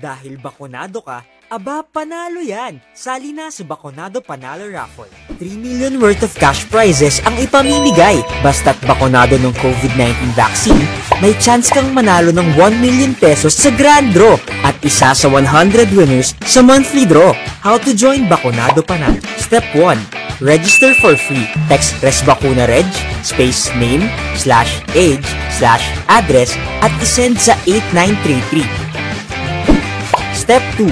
Dahil bakunado ka, aba panalo yan! Sali na sa Bakunado Panalo Raffle. 3 million worth of cash prizes ang ipamimigay. Basta't bakunado ng COVID-19 vaccine, may chance kang manalo ng 1 million pesos sa grand draw at isa sa 100 winners sa monthly draw. How to join Bakunado Panalo? Step 1. Register for free. Text ResBacunaReg, space name, /age, /address at isend sa 8933. Step 2.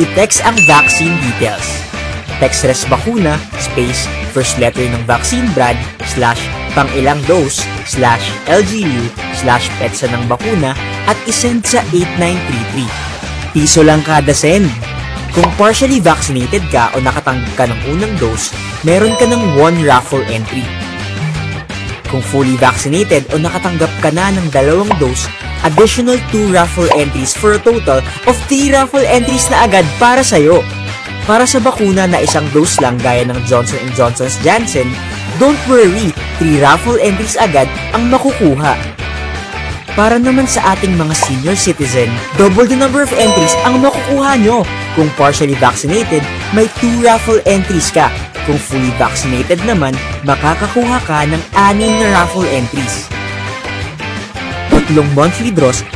I-text ang vaccine details. Text ResBacuna, space, first letter ng vaccine brand, /pangilang dose, /LGU, /petsa ng bakuna at isend sa 8933. Piso lang kada send. Kung partially vaccinated ka o nakatanggap ka ng unang dose, meron ka ng 1 raffle entry. Kung fully vaccinated o nakatanggap ka na ng 2 dose, additional 2 raffle entries for a total of 3 raffle entries na agad para sa'yo. Para sa bakuna na isang dose lang gaya ng Johnson & Johnson's Janssen, don't worry, 3 raffle entries agad ang makukuha. Para naman sa ating mga senior citizen, double the number of entries ang makukuha nyo. Kung partially vaccinated, may 2 raffle entries ka. Kung fully vaccinated naman, makakakuha ka ng 6 na raffle entries. 3 monthly draws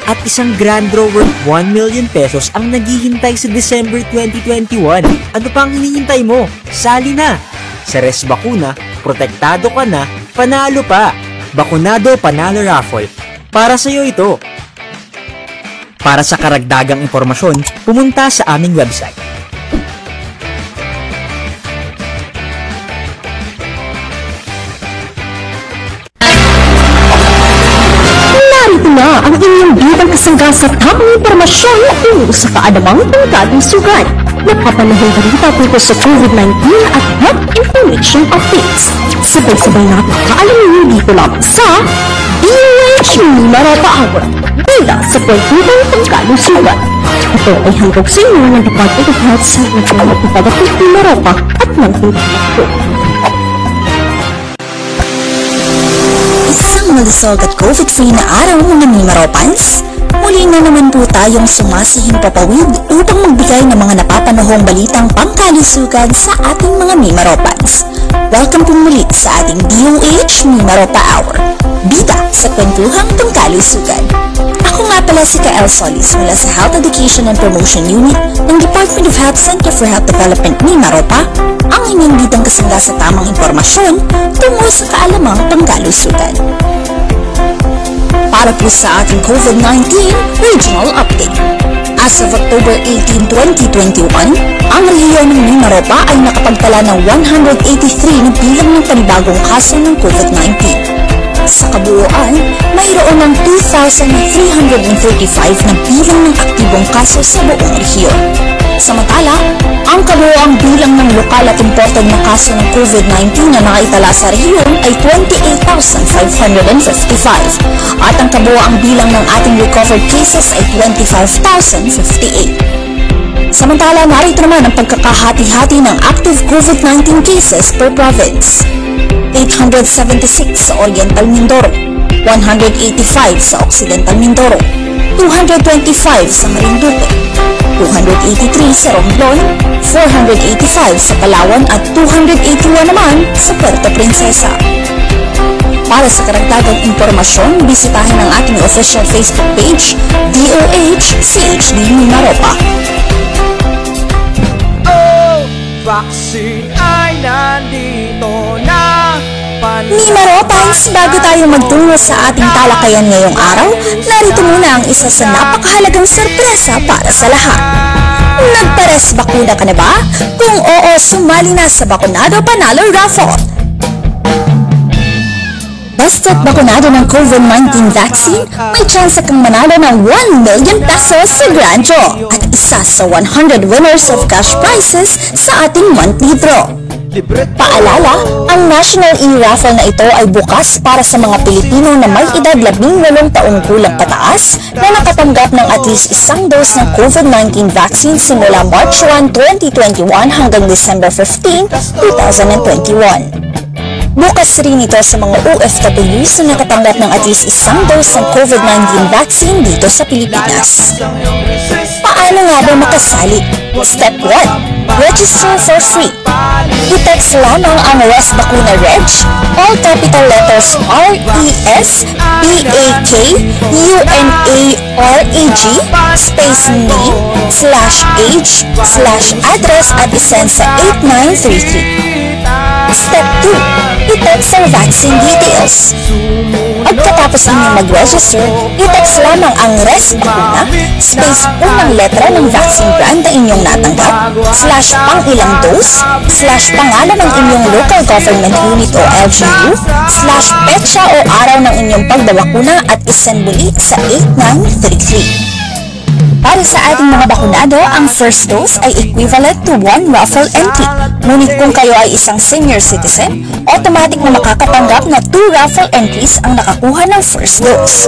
at isang grand draw worth 1 million pesos ang naghihintay sa December 2021. Ano pang hinihintay mo? Sali na! Sa ResBacuna, protektado ka na, panalo pa! Bakunado Panalo Raffle. Para sa'yo ito. Para sa karagdagang impormasyon, pumunta sa aming website. Narito na ang inyong bidang kasangga sa tamang impormasyon tungkol sa kaadamang pangkatong sugat. Napapanahong balita tungkol sa COVID-19 at health information updates. Sabay-sabay natin kaalamin dito lamang sa DOH Mimaropa Hour. Bila sa pagtutang pangkatong sugat. Ito ay handog sa inyo ng Department of Health sa Nagpapagod Mimaropa at ng Pagpapagod. Malusog at COVID-free na araw mga Mimaropans, muli na naman po tayong sumasihing papawid upang magbigay ng mga napapanahong balitang pangkalusugan sa ating mga Mimaropans. Welcome po muli sa ating DOH Mimaropa Hour, bida sa kwentuhang pangkalusugan. Ako nga pala si Kael Solis mula sa Health Education and Promotion Unit ng Department of Health Center for Health Development Mimaropa, ang inyong bidang kasangga sa tamang impormasyon tungkol sa kaalamang pangkalusugan. Para po sa ating COVID-19 Regional Update. As of October 18, 2021, ang rehiyon ng Mimaropa ay nakapagtala ng 183 na bilang ng panibagong kaso ng COVID-19. Sa kabuuan, mayroon ng 2,335 na bilang ng aktibong kaso sa buong rehiyon. Samantala, ang kabuuang bilang ng lokal at imported na kaso ng COVID-19 na nakaitala sa rehiyon ay 28,555 at ang kabuuang bilang ng ating recovered cases ay 25,058. Samantala, narito naman ang pagkakahati-hati ng active COVID-19 cases per province. 876 sa Oriental Mindoro, 185 sa Occidental Mindoro, 225 sa Marinduque, 283 sa Romblon, 485 sa Palawan at 281 naman sa Puerto Princesa. Para sa karagdagang impormasyon, bisitahin ang ating official Facebook page, DOH CHD Mimaropa. Oh, vaccine ay nandito na. Mimaropans, bago tayo magtungo sa ating talakayan ngayong araw, narito muna ang isa sa napakahalagang sorpresa para sa lahat. Nagpares-bakuna ka na ba? Kung oo, sumali na sa Bakunado Panalo Raffle. Basta't bakunado ng COVID-19 vaccine, may chance kang manalo ng 1 million pesos sa grand draw at isa sa 100 winners of cash prizes sa ating monthly draw. Paalala, ang National E-Raffle na ito ay bukas para sa mga Pilipino na may edad 18 taong gulang pataas na nakatanggap ng at least isang dose ng COVID-19 vaccine simula March 1, 2021 hanggang December 15, 2021. Bukas rin ito sa mga OFWs na nakatanggap ng at least isang dose ng COVID-19 vaccine dito sa Pilipinas. Paano nga ba makasali? Step 1. Register for free. I-text lamang ang RES Bakuna Reg, all capital letters RES BAKUNARAG, space name, /age, /address at isend sa 8933. Step 2. I-text ang vaccine details. Pagkatapos ninyong mag-register, i-text lamang ang RES Bakuna, space unang letra ng vaccine brand na inyong natanggap, /pangilang dose, /pangalan ng inyong local government unit o LGU, /petsa o araw ng inyong pagbabakuna at isend muli sa 8933. Para sa ating mga bakunado, ang first dose ay equivalent to 1 raffle entry. Ngunit kung kayo ay isang senior citizen, automatic na makakatanggap na 2 raffle entries ang nakakuha ng first dose.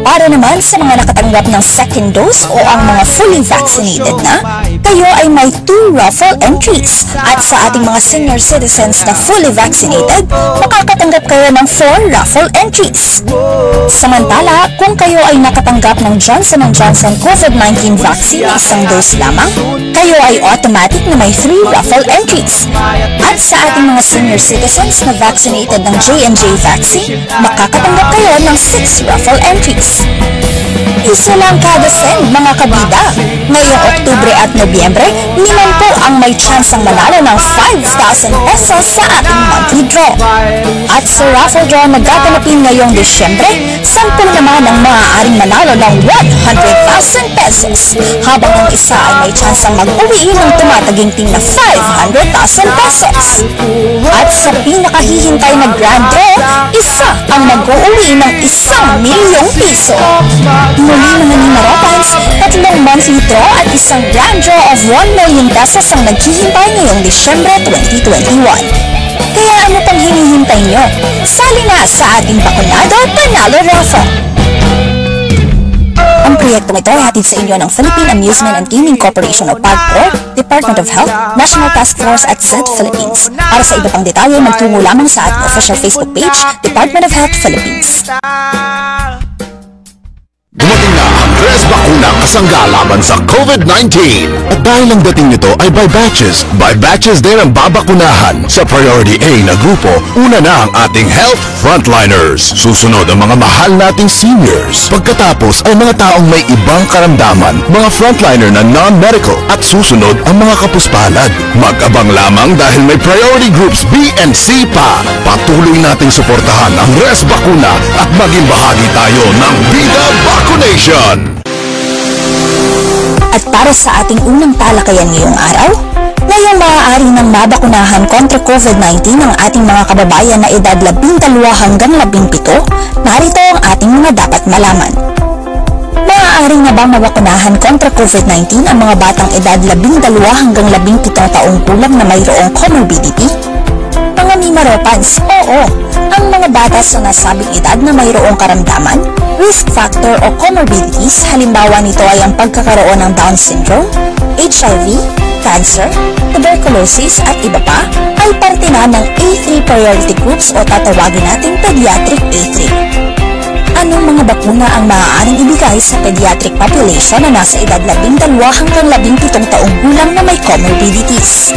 Para naman sa mga nakatanggap ng second dose o ang mga fully vaccinated na, kayo ay may 2 raffle entries. At sa ating mga senior citizens na fully vaccinated, makakatanggap kayo ng 4 raffle entries. Samantala, kung kayo ay nakatanggap ng Johnson & Johnson COVID-19 vaccine na isang dose lamang, kayo ay automatic na may 3 raffle entries. At sa ating mga senior citizens na vaccinated ng J&J vaccine, makakatanggap kayo ng 6 raffle entries. Isa lang kada send, mga kabida. Ngayong Oktubre at Nobyembre, 5 po ang may chance ang manalo ng 5,000 pesos sa ating monthly draw. At sa raffle draw na gaganapin ngayong Disyembre, 10 naman ang maaaring manalo ng 100,000 pesos, habang ang isa ay may chance ang mag-uwi ng tumataginting na 500,000 pesos. At sa pinakahihintay na grand draw, isa ang mag-uwi ng 1,000,000 piso. Muli mga Nimarotans, 3 monthly draw at isang grand draw of 1,000,000 pesos ang naghihintay ngayong Disyembre 2021. Kaya ano pang hinihintay nyo? Sali na sa ating Bakunado Panalo Raffle! Ang proyektong ito ay hatid sa inyo ng Philippine Amusement and Gaming Corporation o PAGCOR, Department of Health, National Task Force at Z Philippines. Para sa iba pang detalye, magtungo lamang sa ating official Facebook page, Department of Health Philippines. Dumating na ang RES Bakuna kasangga laban sa COVID-19. At dahil ang dating nito ay by batches din ang babakunahan. Sa Priority A na grupo, una na ang ating health frontliners. Susunod ang mga mahal nating seniors. Pagkatapos ay mga taong may ibang karamdaman, mga frontliner na non-medical. At susunod ang mga kapuspalad. Mag-abang lamang dahil may priority groups B and C pa. Patuloy nating suportahan ang RES Bakuna at maging bahagi tayo ng Vida Vacunation! At para sa ating unang talakayan ngayong araw, ngayong maaari nang mabakunahan kontra COVID-19 ang ating mga kababayan na edad 12 hanggang 17, narito ang ating mga dapat malaman. Maaari na bang mabakunahan kontra COVID-19 ang mga batang edad 12 hanggang 17 taong gulang na mayroong comorbidity? Mga Nimarotans, oo, ang mga bata sa nasabing edad na mayroong karamdaman, risk factor o comorbidities, halimbawa nito ay ang pagkakaroon ng Down syndrome, HIV, cancer, tuberculosis at iba pa, ay parte na ng A3 priority groups o tatawagin nating pediatric A3. Anong mga bakuna ang maaaring ibigay sa pediatric population na nasa edad 12 hanggang 17 taong gulang na may comorbidities?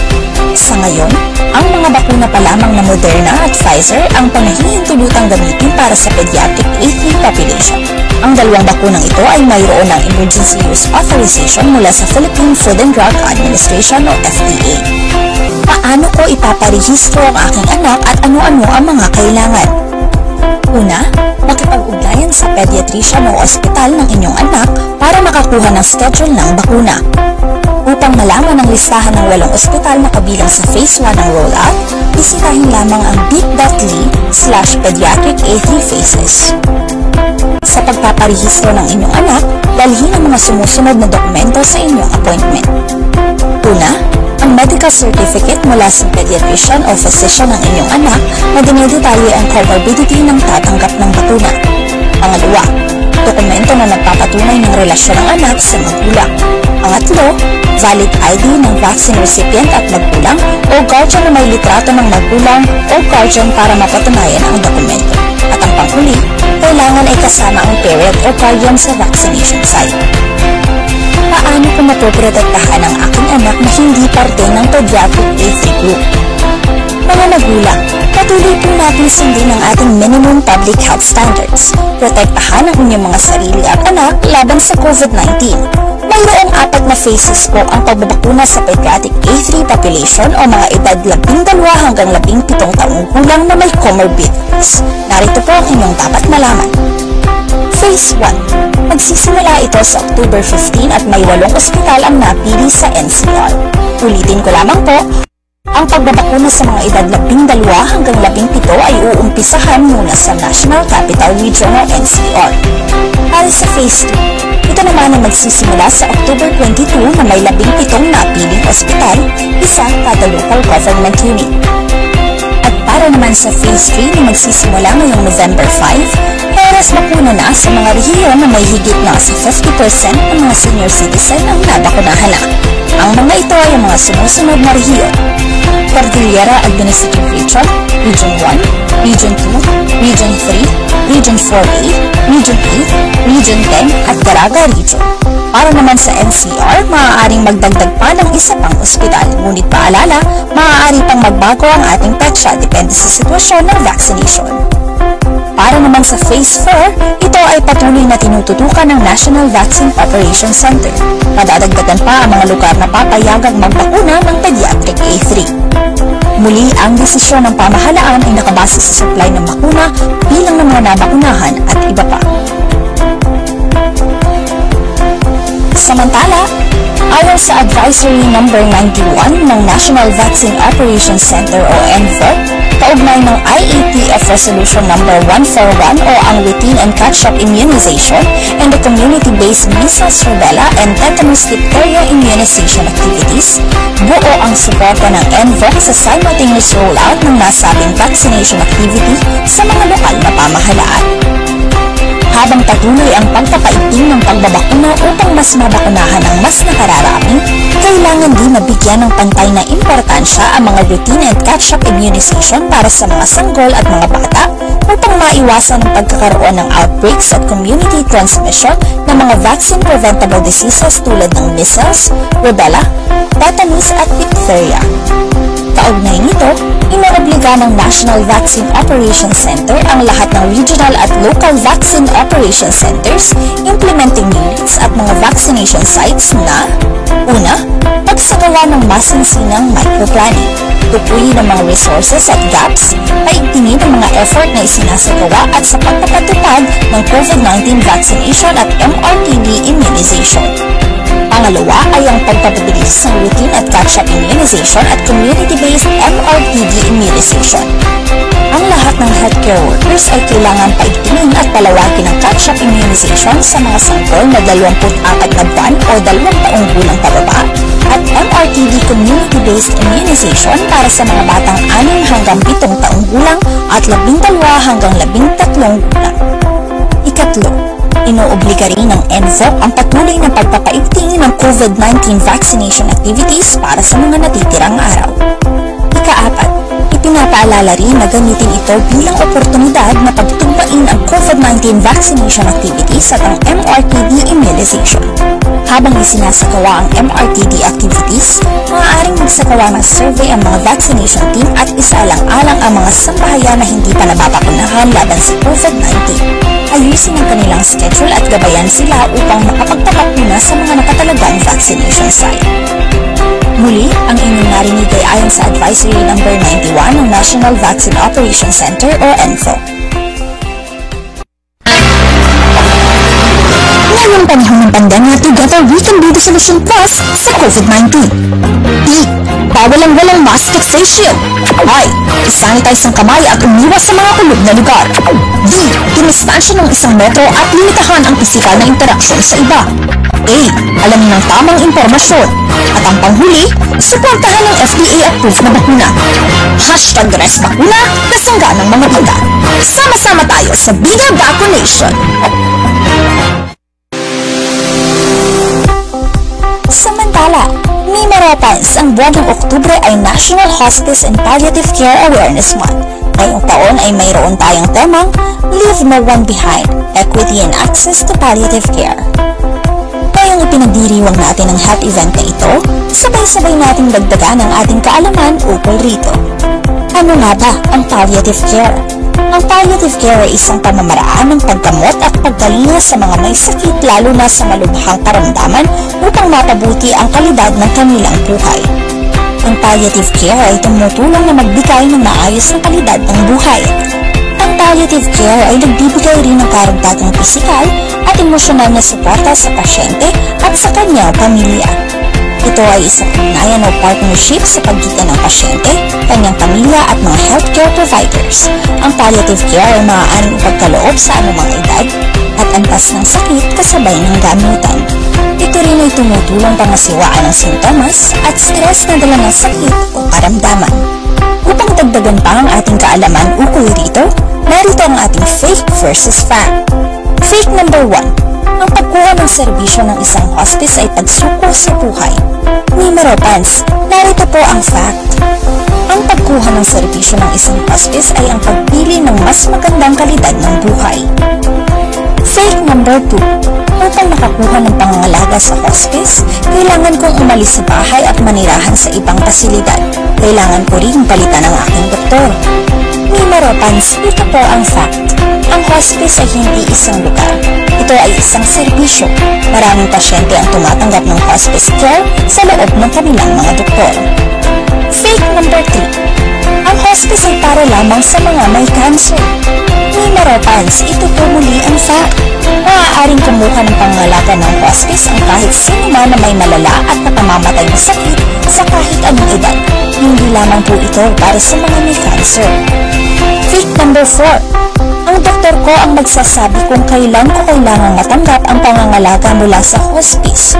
Sa ngayon, ang mga bakuna pa lamang na Moderna at Pfizer ang panahihintulutang gamitin para sa pediatric A3 population. Ang dalawang bakunang ito ay mayroon ng emergency use authorization mula sa Philippine Food and Drug Administration o FDA. Paano ko ipaparehistro ang aking anak at ano-ano ang mga kailangan? Una, makipag-ugnayan sa pediatrician o ospital ng inyong anak para makakuha ng schedule ng bakuna. Upang malaman ang listahan ng 8 ospital na kabilang sa Phase 1 ng rollout, bisitahin lamang ang bit.ly/pediatric A3 phases. Sa pagpaparehistro ng inyong anak, dalhin ang mga sumusunod na dokumento sa inyong appointment. Una, ang medical certificate mula sa pediatrician o physician ng inyong anak na dinidetalye ang comorbidity ng tatanggap ng bakuna. Pangalawa, dokumento na nagpapatunay ng relasyon ng anak sa magulang. Pangatlo, valid ID ng vaccine recipient at magulang o guardian na may litrato ng magulang o guardian para mapatunayan ang dokumento. At ang panghuli, kailangan ay kasama ang parent o guardian sa vaccination site. paano ko mapoprotektahan ang aking anak na hindi parte ng pediatric A3 group? Mga magulang, patuloy po natin sundin ang ating minimum public health standards. Protektahan ang inyong mga sarili at anak laban sa COVID-19. Mayroong 4 na phases po ang pagbabakuna sa pediatric A3 population o mga edad 12 hanggang 17 taong gulang na may comorbidities. Narito po ang inyong dapat malaman. Phase 1. Magsisimula ito sa October 15 at may 8 ospital ang napili sa NCR. Ulitin ko lamang po, ang pagbabakuna sa mga edad 12 hanggang 17 ay uumpisahan muna sa National Capital Region o NCR. Para sa Phase 2, ito naman ay magsisimula sa October 22 na may 17 napiling ospital, isa kada local government unit. At para naman sa Phase 3 na magsisimula ngayong November 5, oras bakuna na sa mga rehiyon na may higit na sa 50% ng mga senior citizen ang nabakunahan na. Ang mga ito ay ang mga sumusunod na rehiyon: Cordillera Administrative Region, Region 1, Region 2, Region 3, Region 4A, Region 8, Region 10 at Caraga Region. Para naman sa NCR, maaaring magdagdag pa ng isa pang ospital. Ngunit paalala, maaari pang magbago ang ating petsa depende sa sitwasyon ng vaccination. Para naman sa Phase 4, ito ay patuloy na tinututukan ng National Vaccine Operations Center. Madadagdagan pa ang mga lugar na papayagang magbakuna ng pediatric A3. Muli, ang desisyon ng pamahalaan ay nakabase sa supply ng bakuna, bilang ng mga nabakunahan at iba pa. Samantala, ayon sa Advisory No. 91 ng National Vaccine Operations Center o NVOC, kaugnay ng IATF Resolution No. 141 o ang Routine and Catch-up Immunization and the Community-Based Measles, Rubella, and Tetanus Diphtheria Immunization Activities, buo ang suporta ng NVOC sa simultaneous rollout ng nasabing vaccination activity sa mga lokal na pamahalaan. Habang patuloy ang pagpapaigting ng pagbabakuna upang mas mabakunahan ang mas nakararami, kailangan din mabigyan ng pantay na importansya ang mga routine and catch-up immunization para sa mga sanggol at mga bata upang maiwasan ang pagkakaroon ng outbreaks at community transmission ng mga vaccine-preventable diseases tulad ng measles, rubella, tetanus at diphtheria. Kaugnay nito, inoobliga ng National Vaccine Operations Center ang lahat ng regional at local vaccine operation centers, implementing units at mga vaccination sites na: una, pagsagawa ng masinsinang microplanning, tukuyin ang mga resources at gaps, paigtingin ang mga effort na isinasagawa at sa pagpapatupad ng COVID-19 vaccination at MRTD immunization. Pangalawa ay ang pagpapabilis ng routine at catch-up immunization at community-based MRTD immunization. Ang lahat ng healthcare workers ay kailangan paigtingin at palawagin ang catch-up immunization sa mga sanggol na 24 na buwan o 2 taong gulang pababa at MRTD community-based immunization para sa mga batang 6 hanggang 7 taong gulang at 12 hanggang 13 gulang. Ikatlo, inoobliga rin ng NVOC ang patuloy na pagpapaigting ng COVID-19 vaccination activities para sa mga natitirang araw. Ika-4, ipinapaalala rin na gamitin ito bilang oportunidad na pagtugmain ang COVID-19 vaccination activities at ang MRTD immunization. Habang isinasagawa ang MRTD activities, maaaring magsagawa ng survey ang mga vaccination team at isaalang-alang ang mga sambahayan na hindi pa nababakunahan laban sa COVID-19. Ayusin ang kanilang schedule at gabayan sila upang makapagpapakuna sa mga nakatalagang vaccination site. Muli, ang inyong narinig ay ayon sa Advisory No. 91 ng National Vaccine Operations Center o NVOC. Ngayong panahon ng pandemya, together we can be the solution plus sa COVID-19. D. Bawal ang walang mask at face shield. I. Isanitize ang kamay at umiwas sa mga kulog na lugar. D. Dimistansya ng 1 metro at limitahan ang pisikal na interaksyon sa iba. A. Alamin ang tamang impormasyon. At ang panghuli, suportahan ang FDA-approved na bakuna. #ResBakuna, kasangga ng mga bida. Sama-sama tayo sa Bida Vaccination. Samantala, Mimaropans, ang buwan ng Oktubre ay National Hospice and Palliative Care Awareness Month. Ngayong taon ay mayroon tayong temang Leave No One Behind, Equity and Access to Palliative Care. Ngayong Habang ipinagdiriwang natin ang health event na ito, sabay-sabay nating dagdagan ang ating kaalaman ukol rito. Ano nga ba ang palliative care? Ang palliative care ay isang pamamaraan ng paggamot at paggalinga sa mga may sakit lalo na sa malubhang karamdaman upang mapabuti ang kalidad ng kanilang buhay. Ang palliative care ay tumutulong na magbigay ng maayos na kalidad ng buhay. Ang palliative care ay nagbibigay rin ng karagdagang pisikal at emosyonal na suporta sa pasyente at sa kanyang pamilya. Ito ay isang ugnayan o partnership sa pagitan ng pasyente, kanyang pamilya at mga healthcare providers. Ang palliative care ay maaaring ipagkaloob sa anumang edad at antas ng sakit kasabay ng gamutan. Ito rin ay tumutulong pangasiwaan ng sintomas at stress na dala ng sakit o karamdaman. Upang dagdagan pa ang ating kaalaman ukol rito, narito ang ating fake versus fact. Fake number 1. Ang pagkuha ng serbisyo ng isang hospice ay pagsuko sa buhay. Numero pans, narito po ang fact. Ang pagkuha ng serbisyo ng isang hospice ay ang pagpili ng mas magandang kalidad ng buhay. Fake number 2. Upang makakuha ng pangangalaga sa hospice, kailangan kong umalis sa bahay at manirahan sa ibang pasilidad. Kailangan ko rin palitan ang aking doktor. Numero pans, ito po ang fact. Ang hospice ay hindi isang lugar. Ito ay isang serbisyo. Maraming pasyente ang tumatanggap ng hospice care sa loob ng kanilang mga doktor. Fake number 3. Ang hospice ay para lamang sa mga may cancer. Numero pans, ito po muli ang fact. Maaaring kumuha ng pangangalaga ng hospice ang kahit sino man na may malala at napamamatay na sakit sa kahit anong edad. Hindi lamang po ito para sa mga may cancer. Fake number 4. Ang doktor ko ang magsasabi kung kailan ko kailangang matanggap ang pangangalaga mula sa hospice.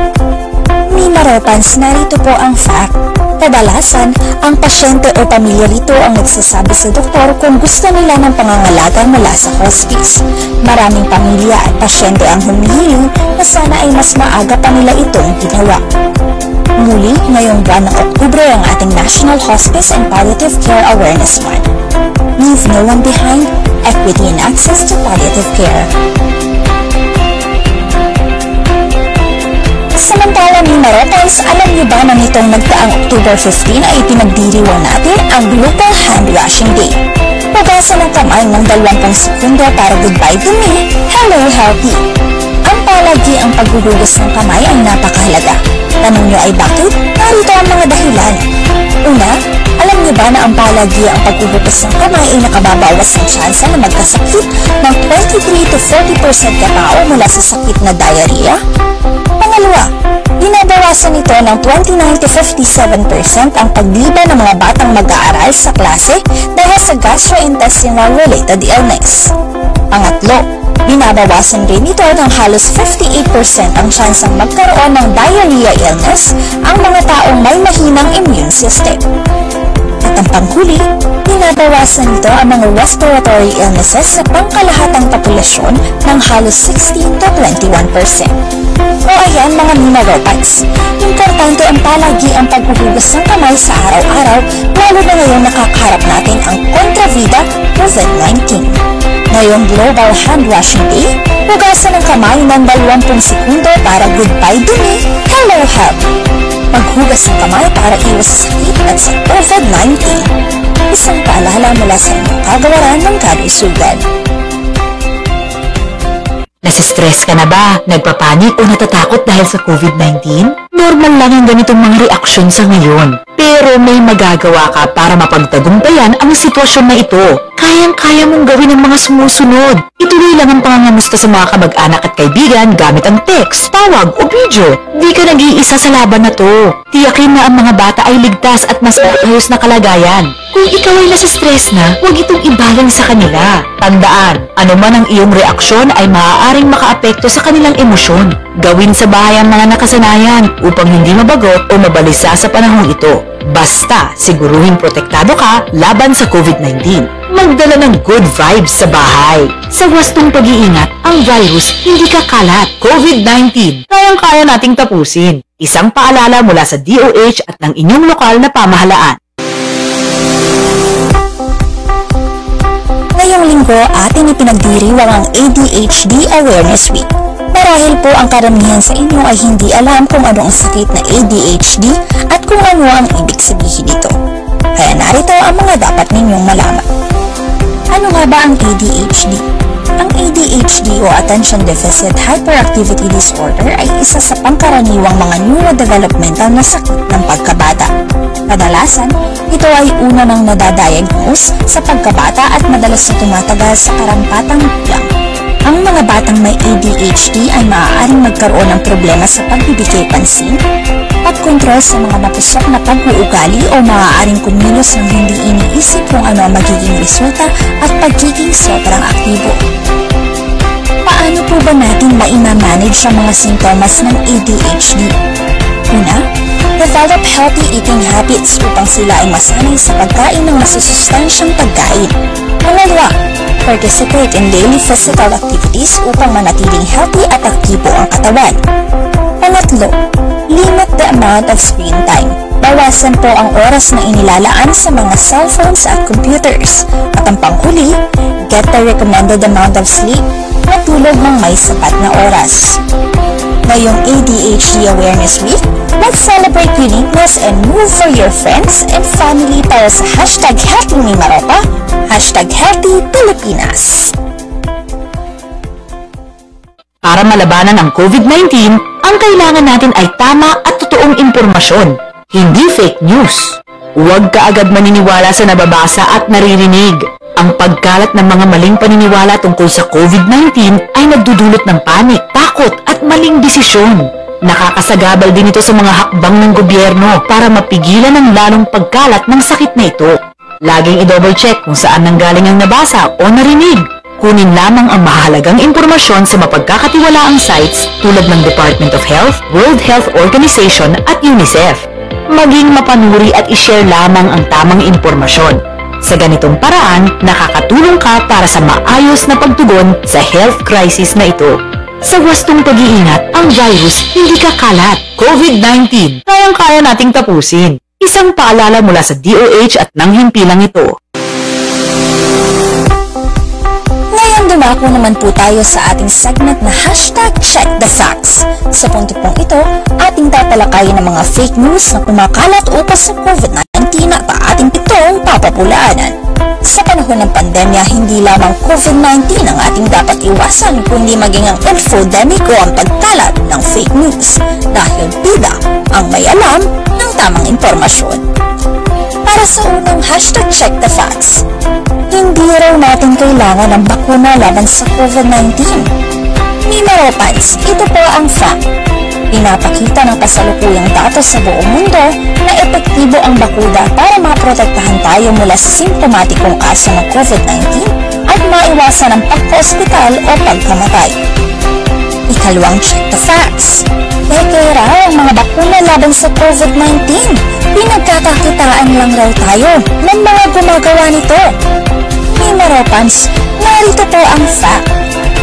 Numero pans, narito po ang fact. Kadalasan, ang pasyente o pamilya rito ang nagsasabi sa doktor kung gusto nila ng pangangalaga mula sa hospice. Maraming pamilya at pasyente ang humihiling na sana ay mas maaga pa nila itong ginawa. Muli, ngayong buwan ng Oktubre ang ating National Hospice and Palliative Care Awareness Month. Leave no one behind, equity and access to palliative care. Samantala ni Marotas, alam niyo ba na nitong nagdaang October 15 ay pinagdiriwang natin ang Global Hand Washing Day. Hugasan ng kamay ng 20 sekundo para goodbye to me, hello healthy. Ang palagi ang paghuhugas ng kamay ay napakahalaga. Tanong niyo ay bakit? Narito ang mga dahilan. Una, alam niyo ba na ang palagi ang paghuhugas ng kamay ay nakababawas ng tsansa na magkasakit ng 23 to 40% katao mula sa sakit na diarrhea? Pangalawa, binabawasan ito ng 29 to 57% ang pagliba ng mga batang mag-aaral sa klase dahil sa gastrointestinal related illness. Pangatlo, binabawasan rin ito ng halos 58% ang tsansang magkaroon ng diarrhea illness ang mga taong may mahinang immune system. At ang panghuli, binabawasan nito ang mga respiratory illnesses sa pangkalahatang populasyon ng halos 16 to 21%. O ayan mga Minaropans, importante ang palagi ang paghuhugas ng kamay sa araw-araw lalo na ngayong nakakaharap natin ang kontrabida COVID-19. Ngayong Global Hand Washing Day, hugasan ang kamay ng 20 segundo para goodbye dumi, hello health. Maghugas ng kamay para iwas sa sakit at sa COVID-19. Isang paalala mula sa inyong kagawaran ng kalusugan. Nasistress ka na ba? Nagpapanik o natatakot dahil sa COVID-19? Normal lang ang ganitong mga reaksyon sa ngayon. Pero may magagawa ka para mapagtagumpayan ang sitwasyon na ito. Kayang-kaya mong gawin ang mga sumusunod. Ituloy lang ang pangangamusta sa mga kamag-anak at kaibigan gamit ang text, tawag o video. Di ka nag-iisa sa laban na to. Tiyakin na ang mga bata ay ligtas at mas maayos na kalagayan. Kung ikaw ay nasistress na, huwag itong ibaling sa kanila. Tandaan, anuman ang iyong reaksyon ay maaaring makaapekto sa kanilang emosyon. Gawin sa bahay ang mga nakasanayan upang hindi mabagot o mabalisa sa panahong ito. Basta, siguruhin protektado ka laban sa COVID-19. Magdala ng good vibes sa bahay. Sa wastong pag-iingat, ang virus hindi kakalat. COVID-19, kayang-kaya nating tapusin. Isang paalala mula sa DOH at ng inyong lokal na pamahalaan. Ngayong linggo, ating ipinagdiriwang ang ADHD Awareness Week. Marahil po ang karamihan sa inyo ay hindi alam kung ano ang sakit na ADHD at kung ano ang ibig sabihin nito. Kaya narito ang mga dapat ninyong malaman. Ano nga ba ang ADHD? Ang ADHD o Attention Deficit Hyperactivity Disorder ay isa sa pangkaraniwang mga neurodevelopmental na sakit ng pagkabata. Kadalasan, ito ay una nang nadadiagnose sa pagkabata at madalas na tumatagal sa karampatang gulang. Ang mga batang may ADHD ay maaaring magkaroon ng problema sa pagbibigay pansin, pagkontrol sa mga mapusok na pag-uugali o maaaring kumilos ng hindi iniisip kung ano ang magiging resulta at pagiging sobrang aktibo. Paano po ba natin maima-manage ang mga sintomas ng ADHD? Una, develop healthy eating habits upang sila ay masanay sa pagkain ng masusustansyang pagkain. Pangalawa, participate in daily physical activities upang manatiling healthy at aktibo ang katawan. Pangatlo, limit the amount of screen time. Bawasan po ang oras na inilalaan sa mga cellphones at computers. At ang panghuli, get the recommended amount of sleep. Matulog ng may sapat na oras. Ngayong ADHD Awareness Week, let's celebrate uniqueness and move for your friends and family para sa #HealthyMimaropa, #HealthyPilipinas. Para malabanan ang COVID-19, ang kailangan natin ay tama at totoong impormasyon, hindi fake news. Huwag kaagad maniniwala sa nababasa at naririnig. Ang pagkalat ng mga maling paniniwala tungkol sa COVID-19 ay nagdudulot ng panik, takot at maling desisyon. Nakakasagabal din ito sa mga hakbang ng gobyerno para mapigilan ang lalong pagkalat ng sakit na ito. Laging i-double check kung saan nanggaling ang nabasa o narinig. Kunin lamang ang mahalagang impormasyon sa mapagkakatiwalaang sites tulad ng Department of Health, World Health Organization at UNICEF. Maging mapanuri at i-share lamang ang tamang impormasyon. Sa ganitong paraan, nakakatulong ka para sa maayos na pagtugon sa health crisis na ito. Sa wastong pag-iingat, ang virus hindi kakalat. COVID-19, kayang-kaya nating tapusin. Isang paalala mula sa DOH at ng himpilang ito. Ngayon dumako naman po tayo sa ating segment na #CheckTheFacts. Sa punto pong ito, ating tatalakayin ng mga fake news na kumakalat ukol sa COVID-19 at ating pitong papapulaanan. Sa panahon ng pandemya, hindi lamang COVID-19 ang ating dapat iwasan kundi maging ang infodemic o ang pagkalat ng fake news dahil bida ang may alam ng tamang impormasyon. Para sa unang #CheckTheFacts, hindi raw natin kailangan ng bakuna laban sa COVID-19. Mimaropans, ito po ang fact. Pinapakita ng kasalukuyang datos sa buong mundo na epektibo ang bakuna para maprotektahan tayo mula sa simptomatikong kaso ng COVID-19 at maiwasan ang pagka-ospital o pagkamatay. Ikalawang check the facts. Peke raw ang mga bakuna laban sa COVID-19. Pinagkakakitaan lang raw tayo ng mga gumagawa nito. Mimaropans, narito po ang fact.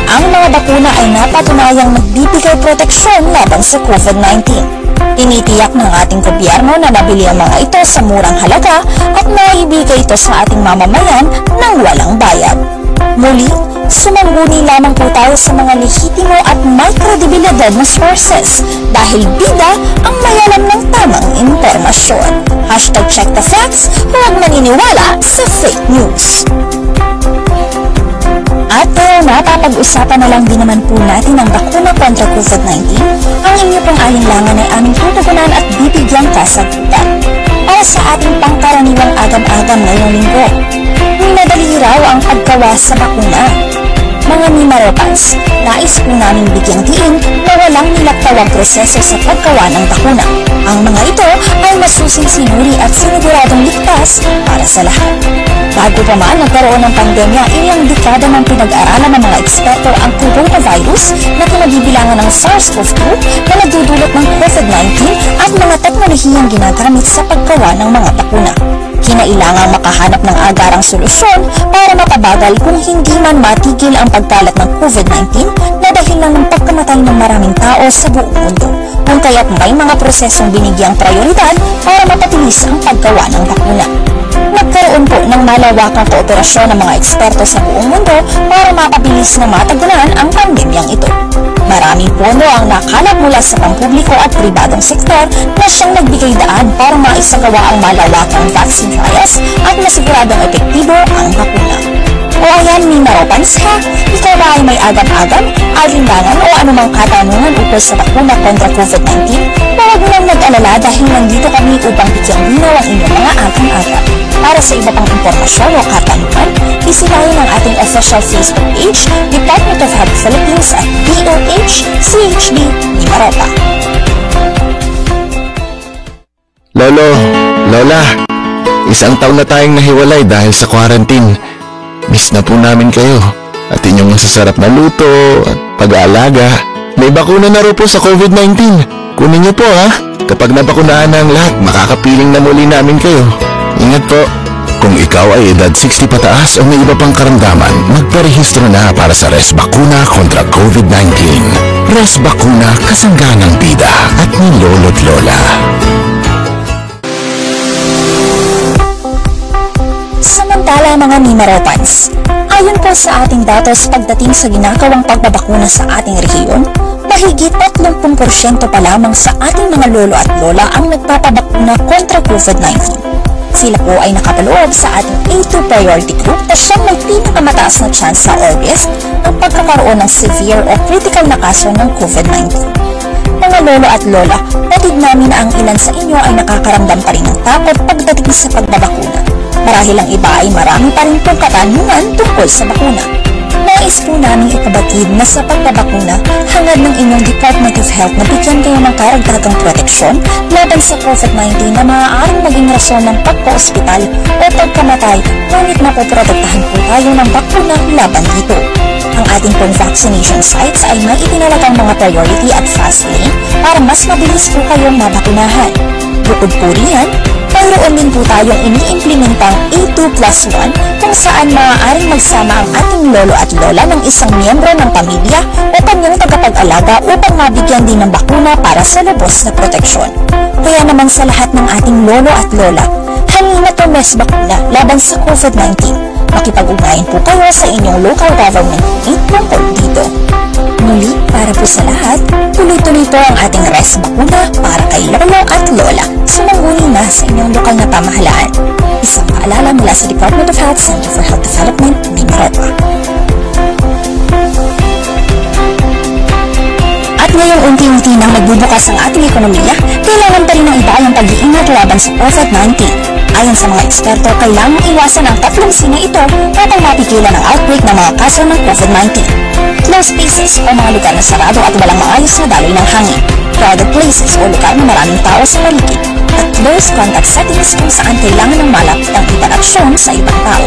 Ang mga bakuna ay napatunayang nagbibigay proteksyon laban sa COVID-19. Tinitiyak ng ating gobyerno na nabili ang mga ito sa murang halaga at naibigay ito sa ating mamamayan ng walang bayad. Muli, sumangguni lamang po tayo sa mga lehitimo at may kredibilidad na sources dahil bida ang may alam ng tamang impormasyon. #CheckTheFacts, huwag maniniwala sa fake news. At kaya napapag-usapan na lang din naman po natin ang bakuna kontra COVID-19, ang inyo pong alinlangan ay aming tutugunan at bibigyang kasagutan. Para sa ating pangkaraniwang agam-agam ngayong linggo, minadali raw ang paggawa sa bakuna. Mga Mimaropans, nais po namin bigyang diin na walang nilaktawang proseso sa paggawa ng bakuna. Ang mga ito ay masusing sinuri at siniguradong ligtas para sa lahat. Bago pa man nagkaroon ng pandemya, ilang dekada nang pinag-aralan ng mga eksperto ang coronavirus na kinabibilangan ng SARS-CoV-2 na nagdudulot ng COVID-19 at mga teknolohiyang ginagamit sa paggawa ng mga bakuna. Kinailangang makahanap ng agarang solusyon para mapabagal kung hindi man matigil ang pagkalat ng COVID-19 na dahilan ng pagkamatay ng maraming tao sa buong mundo. Kung kaya't may mga prosesong binigyang prioridad para mapatilis ang paggawa ng bakuna. Nagkaroon po ng malawakang kooperasyon ng mga eksperto sa buong mundo para mapabilis na matagunan ang pandemyang ito. Maraming pondo ang nakalap mula sa pampubliko at pribadong sektor na siyang nagbigay daan para maisagawa ang malawakang vaccine trials at masiguradong epektibo ang bakuna. O ayan, Nina Opans ha, ikaw ba ay may agam-agam, alinlangan o anumang katanungan ukol sa bakuna kontra COVID-19? Huwag mo nang mag-alala dahil nandito kami upang bigyang linaw ang inyong mga agam-agam. Para sa iba pang impormasyon o katanungan, bisitahin ang ating official Facebook page, Department of Health Philippines at DOH-CHD Mimaropa. Lolo, Lola, isang taon na tayong nahiwalay dahil sa quarantine. Miss na po namin kayo at inyong masasarap na luto at pag-aalaga. May bakuna na rin po sa COVID-19. Kunin niyo po ha. Kapag nabakunahan na ang lahat, makakapiling na muli namin kayo. Ingat po. Kung ikaw ay edad 60 pataas o may iba pang karamdaman, magparehistro na para sa Res Bakuna kontra COVID-19. Res Bakuna, kasangganang bida at ni lolo't lola. Samantala mga Mimaropans, ayon po sa ating datos pagdating sa ginagawang pagbabakuna sa ating rehiyon, mahigit 30% pa lamang sa ating mga lolo at lola ang nagpapabakuna kontra COVID-19. Sila po ay nakapaloob sa ating A2 priority group na siyang may pinakamataas na tsansa or risk ng pagkakaroon ng severe o critical na kaso ng COVID-19. Mga lolo at lola, natid namin na ang ilan sa inyo ay nakakaramdam pa rin ng takot pagdating sa pagbabakuna. Marahil ang iba ay marami pa rin pong katanungan tungkol sa bakuna. Nais po namin ipabatid na sa pagbabakuna, hangad ng inyong Department of Health na bigyan kayo ng karagdagang proteksyon laban sa COVID-19 na maaaring maging rason ng pagpa-ospital o pagkamatay, ngunit mapoprotektahan po tayo ng bakuna laban dito. Ang ating pong vaccination sites ay may itinalagang mga priority at fast lane para mas mabilis po kayong mabakunahan. Bukod po riyan, mayroon din po tayong iniimplementang A2+1 kung saan maaaring magsama ang ating lolo at lola ng isang miyembro ng pamilya o kanyang tagapag-alaga upang mabigyan din ng bakuna para sa lubos na proteksyon. Kaya naman sa lahat ng ating lolo at lola, halina to mes bakuna laban sa COVID-19. Makipag-ugnayan po kayo sa inyong local government unit tungkol dito. Muli, para po sa lahat, tuloy-tuloy po ang ating res bakuna para kay lolo at lola. Sumangguni na sa inyong lokal na pamahalaan. Isang paalala mula sa Department of Health Center for Health Development, Mimaropa. At ngayong unti-unti nang magbubukas ang ating ekonomiya, kailangan pa rin ng iba ang pag-iingat laban sa COVID-19. Ayon sa mga eksperto, kailangang iwasan ang tatlong sina ito upang mapigilan ang outbreak ng mga kaso ng COVID-19. Closed spaces o mga lugar na sarado at walang maayos na daloy ng hangin. Crowded places o lugar na maraming tao sa paligid. At close contact settings kung saan kailangan ng malapit ang interaksyon sa ibang tao.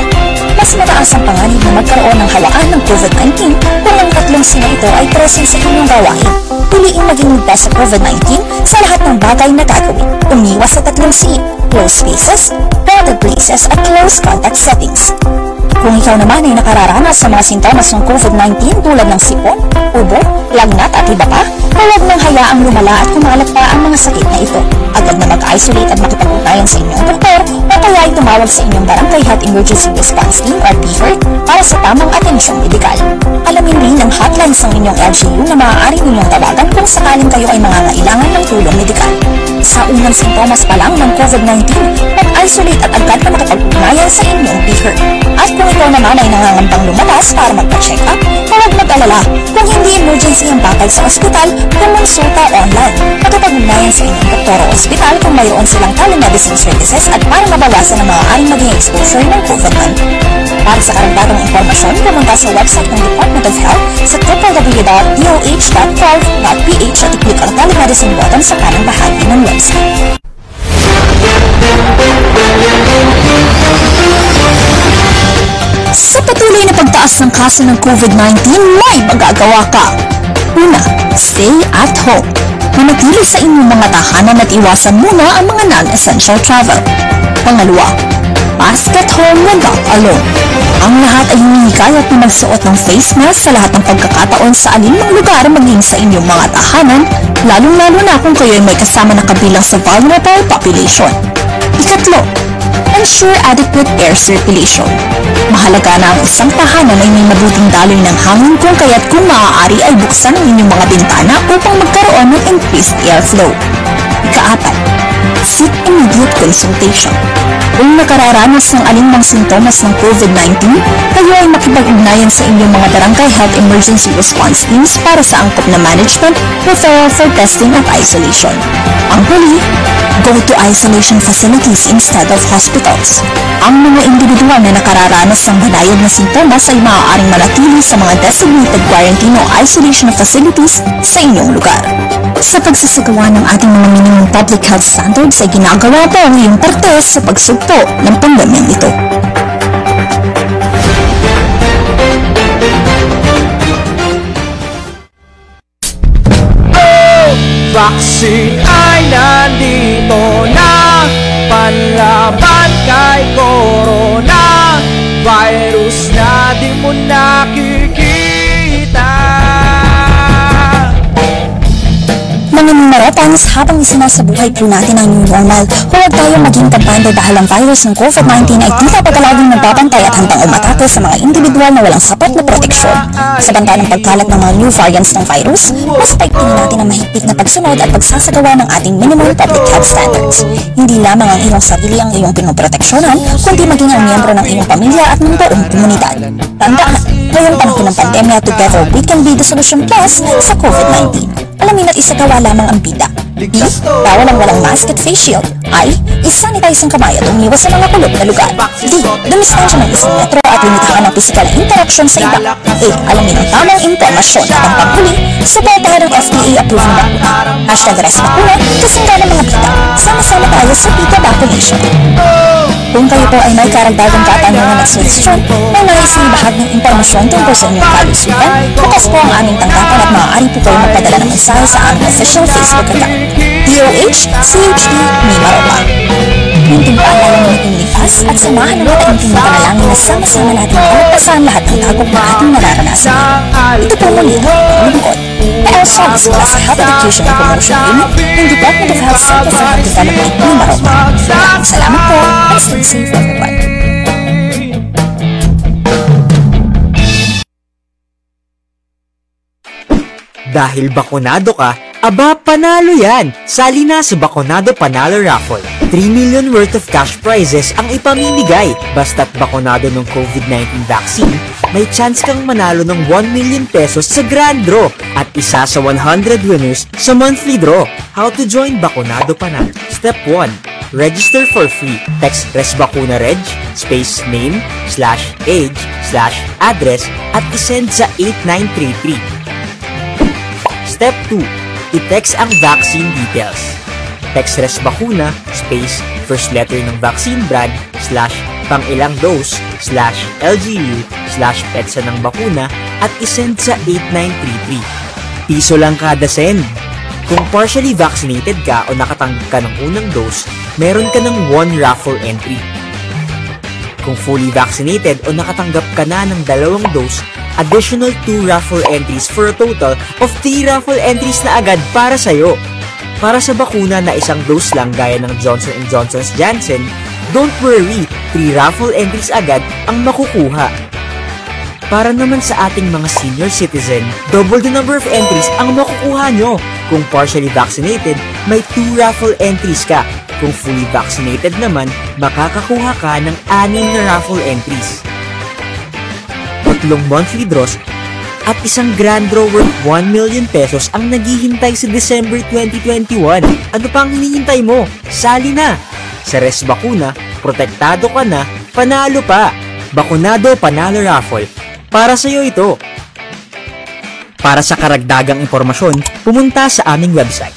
Mas mataas ang panganib na magkaroon ng hawaan ng COVID-19 kung ang tatlong sina ito ay present sa inyong gawain. Piliing maging ligtas sa COVID-19 sa lahat ng bagay na gagawin. Umiwas sa tatlong C: closed spaces, crowded places, at close contact settings. Kung ikaw naman ay nakararanas sa mga sintomas ng COVID-19 tulad ng sipon, ubo, lagnat at iba pa, huwag nang hayaang lumala at kumalat pa ang mga sakit na ito. Agad na mag-isolate at makipag-ugnayan sa inyong doktor o kaya ay tumawag sa inyong Barangay Health Emergency Response Team or BHERT para sa tamang atensyong medikal. Alamin rin ang hotlines ng inyong LGU na maaari ninyong tawagan kung sakaling kayo ay mangangailangan ng tulong medikal. Sa unang sintomas pa lang ng COVID-19, mag-isolate at agad na makipag-ugnayan sa inyong BHERT. At kung ikaw naman ay nangangambang lumabas para magpa-check up, huwag mag-alala. Kung hindi emergency ang bakal sa ospital, kumonsulta online. Makipag-ugnayan sa inyong doktor o ospital kung mayroon silang telemedicine services at para mabawasan ang maaaring maging exposure ng COVID-19. Para sa karagdagang impormasyon, pumunta sa website ng Department of Health sa www.doh.gov.ph at i-click ang telemedicine button sa kanang bahagi ng website. Sa patuloy na pagtaas ng kaso ng COVID-19, may magagawa ka. Una, stay at home. Manatili sa inyong mga tahanan at iwasan muna ang mga non-essential travel. Pangalawa, mask at home na not alone. Ang lahat ay hinihikayat na magsuot ng face mask sa lahat ng pagkakataon sa alinmang lugar maging sa inyong mga tahanan, lalong-lalo na kung kayo ay may kasama na kabilang sa vulnerable population. Ikatlo, ensure adequate air circulation. Mahalaga na ang isang tahanan ay may mabuting daloy ng hangin kung kaya't kung maaari ay buksan ang inyong mga bintana upang magkaroon ng increased airflow. Ika-4, seek immediate consultation. Kung nakararanas ng alinmang sintomas ng COVID-19, kayo ay makipag-ugnayan sa inyong mga barangay health emergency response teams para sa angkop na management, referral for testing at isolation. Ang huli, go to isolation facilities instead of hospitals. Ang mga individual na nakararanas ng banayad na sintomas ay maaaring manatili sa mga designated quarantine o isolation facilities sa inyong lugar. Sa pagsasagawa ng ating mga minimum public health standards ay ginagawa po ang iyong parte sa pagsugpo ng pandemyang ito. Vaccine ay nandito na, panlaban kay corona, virus na di mo nakikita. Mga numerotans, habang isinasabuhay po natin ang new normal, huwag tayong maging kampante dahil ang virus ng COVID-19 ay tila pagkalaging nagbabantay at handang umatake sa mga individual na walang sapat na proteksyon. Sa banta ng pagkalat ng mga new variants ng virus, mas paigtingin natin ang mahigpit na pagsunod at pagsasagawa ng ating minimum public health standards. Hindi lamang ang iyong sarili ang iyong pinoproteksyonan, kundi maging ang miyembro ng iyong pamilya at ng buong komunidad. Tandaan, ngayong panahon ng pandemya, together we can be the solution plus sa COVID-19. Alamin at isagawa lamang ang bida. B. Bawal ang walang mask at face shield. I. Isanitize ang kamay at umiwas sa mga kulot na lugar. D. Dumistansya ng 1 metro at limitahan ang pisikal na interaksyon sa iba. A. Alamin ang tamang impormasyon at ang panghuli, suportahan ang FDA-approved na bakuna. #ResBakuna, kasangga ng mga bida. Sama-sama tayo sa bida vaccination. Kung kayo po ay may karagdagang katanungan at sugestion, may nais na ibahag ng impormasyon tungkol sa inyong kalusugan, bukas po ang aming tanggapan at maaari po kayo magpadala ng mensahe sa aming official Facebook account, DOH-CHD Mimaropa. Munting paalala na natin lipas at samahan ng mataimting na panalangin na sama-sama natin malagpasan lahat ng dagok na ating nararanasan. Ito po muli ang lingkod na El Solis mula sa Health Education and Promotion Unit ng Department of Health Center for Health Development Mimaropa. Maraming salamat po and stay safe everyone. Dahil bakunado ka, aba panalo yan! Sali na sa Bakunado Panalo Raffle. 3 million worth of cash prizes ang ipamimigay. Basta't bakunado ng COVID-19 vaccine, may chance kang manalo ng 1 million pesos sa grand draw at isa sa 100 winners sa monthly draw. How to join Bakunado Panalo? Step 1. Register for free. Text ResBakunaReg, space name, /age, /address at isend sa 8933. Step 2. I-text ang vaccine details. Text ResBakuna, space, first letter ng vaccine brand, /pangilang dose, /LGU, /petsa ng bakuna, at isend sa 8933. Piso lang kada send. Kung partially vaccinated ka o nakatanggap ka ng unang dose, meron ka ng 1 raffle entry. Kung fully vaccinated o nakatanggap ka na ng 2 dose, additional 2 raffle entries for a total of 3 raffle entries na agad para sa'yo. Para sa bakuna na 1 dose lang gaya ng Johnson & Johnson's Janssen, don't worry, 3 raffle entries agad ang makukuha. Para naman sa ating mga senior citizen, double the number of entries ang makukuha nyo. Kung partially vaccinated, may 2 raffle entries ka. Kung fully vaccinated naman, makakakuha ka ng 6 na raffle entries. 3 monthly draws at 1 grand draw worth 1 million pesos ang naghihintay sa December 2021. Ano pang hinihintay mo? Sali na! Sa ResBakuna, protektado ka na, panalo pa! Bakunado Panalo Raffle. Para sa'yo ito. Para sa karagdagang impormasyon, pumunta sa aming website